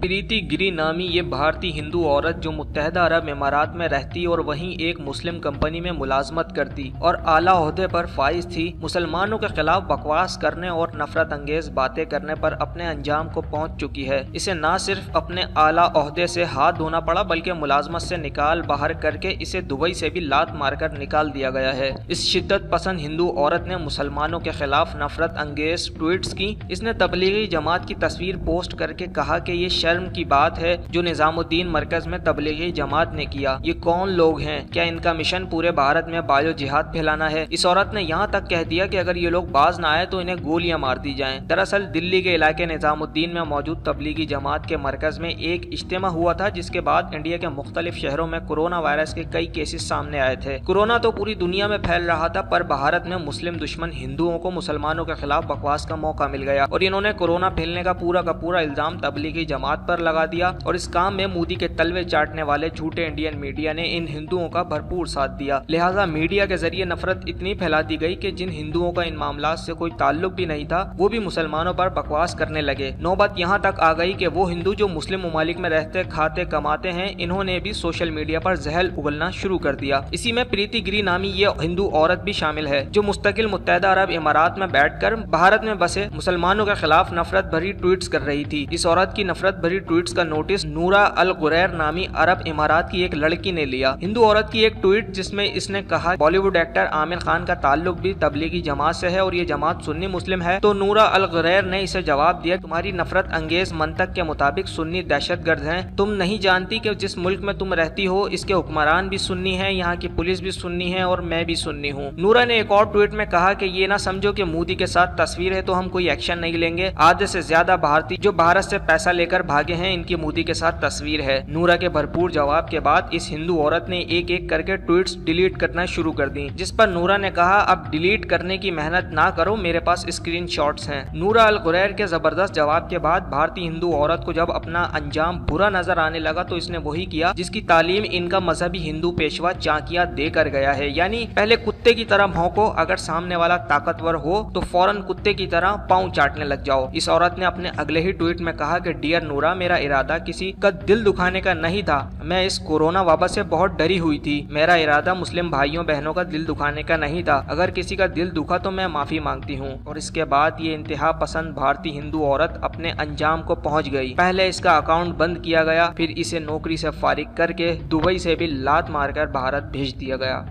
प्रीति गिरी नामी ये भारतीय हिंदू औरत जो मुत्तहदा अरब इमारात में रहती और वहीं एक मुस्लिम कंपनी में मुलाजमत करती और आला ओहदे पर फाइज थी, मुसलमानों के खिलाफ बकवास करने और नफरत अंगेज बातें करने पर अपने अंजाम को पहुंच चुकी है। इसे न सिर्फ अपने आला ओहदे से हाथ धोना पड़ा बल्कि मुलाजमत से निकाल बाहर करके इसे दुबई से भी लात मारकर निकाल दिया गया है। इस शिद्दत पसंद हिंदू औरत ने मुसलमानों के खिलाफ नफरत अंगेज ट्वीट्स की। इसने तबलीगी जमात की तस्वीर पोस्ट करके कहा कि ये शर्म की बात है जो निजामुद्दीन मरकज में तबलीगी जमात ने किया। ये कौन लोग हैं? क्या इनका मिशन पूरे भारत में बायो जिहाद फैलाना है? इस औरत ने यहाँ तक कह दिया कि अगर ये लोग बाज ना आए तो इन्हें गोलियां मार दी जाएं। दरअसल दिल्ली के इलाके निजामुद्दीन में मौजूद तबलीगी जमात के मरकज में एक इज्तिमा हुआ था, जिसके बाद इंडिया के मुख्तलिफ शहरों में कोरोना वायरस के कई केसेस सामने आए थे। कोरोना तो पूरी दुनिया में फैल रहा था, पर भारत में मुस्लिम दुश्मन हिंदुओं को मुसलमानों के खिलाफ बकवास का मौका मिल गया और इन्होंने कोरोना फैलने का पूरा इल्जाम तबलीगी जमात पर लगा दिया। और इस काम में मोदी के तलवे चाटने वाले झूठे इंडियन मीडिया ने इन हिंदुओं का भरपूर साथ दिया। लिहाजा मीडिया के जरिए नफरत इतनी फैला दी गई कि जिन हिंदुओं का इन मामलों से कोई ताल्लुक भी नहीं था वो भी मुसलमानों पर बकवास करने लगे। नौबत यहाँ तक आ गई कि वो हिंदू जो मुस्लिम ममालिक में रहते खाते कमाते हैं, इन्होंने भी सोशल मीडिया पर जहल उगलना शुरू कर दिया। इसी में प्रीति गिरी नामी ये हिंदू औरत भी शामिल है जो मुस्तकिल मुत्तहदा अरब इमारात में बैठकर भारत में बसे मुसलमानों के खिलाफ नफरत भरी ट्वीट्स कर रही थी। इस औरत की नफरत भरी ट्वीट्स का नोटिस नूरा अल गुरैर नामी अरब इमारात की एक लड़की ने लिया। हिंदू औरत की एक ट्वीट जिसमें इसने कहा बॉलीवुड एक्टर आमिर खान का ताल्लुक भी तबलीगी जमात से है और ये जमात सुन्नी मुस्लिम है, तो नूरा अल गुरैर ने इसे जवाब दिया, तुम्हारी नफरत अंगेज मंतक के मुताबिक सुन्नी दहशतगर्द हैं। तुम नहीं जानती कि जिस मुल्क में तुम रहती हो इसके हुक्मरान भी सुन्नी है, यहाँ की पुलिस भी सुन्नी है और मैं भी सुन्नी हूँ। नूरा ने एक और ट्वीट में कहा कि ये ना समझो कि मोदी के साथ तस्वीर है तो हम कोई एक्शन नहीं लेंगे। आधे से ज्यादा भारतीय जो भारत से पैसा लेकर भागे हैं, इनकी मोदी के साथ तस्वीर है। नूरा के भरपूर जवाब के बाद इस हिंदू औरत ने एक एक करके ट्वीट्स डिलीट करना शुरू कर दी, जिस पर नूरा ने कहा अब डिलीट करने की मेहनत ना करो, मेरे पास स्क्रीनशॉट्स हैं। नूरा अल गुरैर के जबरदस्त जवाब के बाद भारतीय हिंदू औरत को जब अपना अंजाम बुरा नजर आने लगा तो इसने वही किया जिसकी तालीम इनका मजहबी हिंदू पेशवा चाकिया देकर गया है, यानी पहले कुत्ते की तरह भौंको, अगर सामने वाला ताकतवर हो तो फौरन कुत्ते की तरह पाँव चाटने लग जाओ। इस औरत ने अपने अगले ही ट्वीट में कहा कि डियर नूरा, मेरा इरादा किसी का दिल दुखाने का नहीं था, मैं इस कोरोना वबा से बहुत डरी हुई थी। मेरा इरादा मुस्लिम भाइयों बहनों का दिल दुखाने का नहीं था, अगर किसी का दिल दुखा तो मैं माफी मांगती हूँ। और इसके बाद ये इंतहा पसंद भारतीय हिंदू औरत अपने अंजाम को पहुँच गई। पहले इसका अकाउंट बंद किया गया, फिर इसे नौकरी से फारिग करके दुबई से भी लात मारकर भारत भेज दिया गया।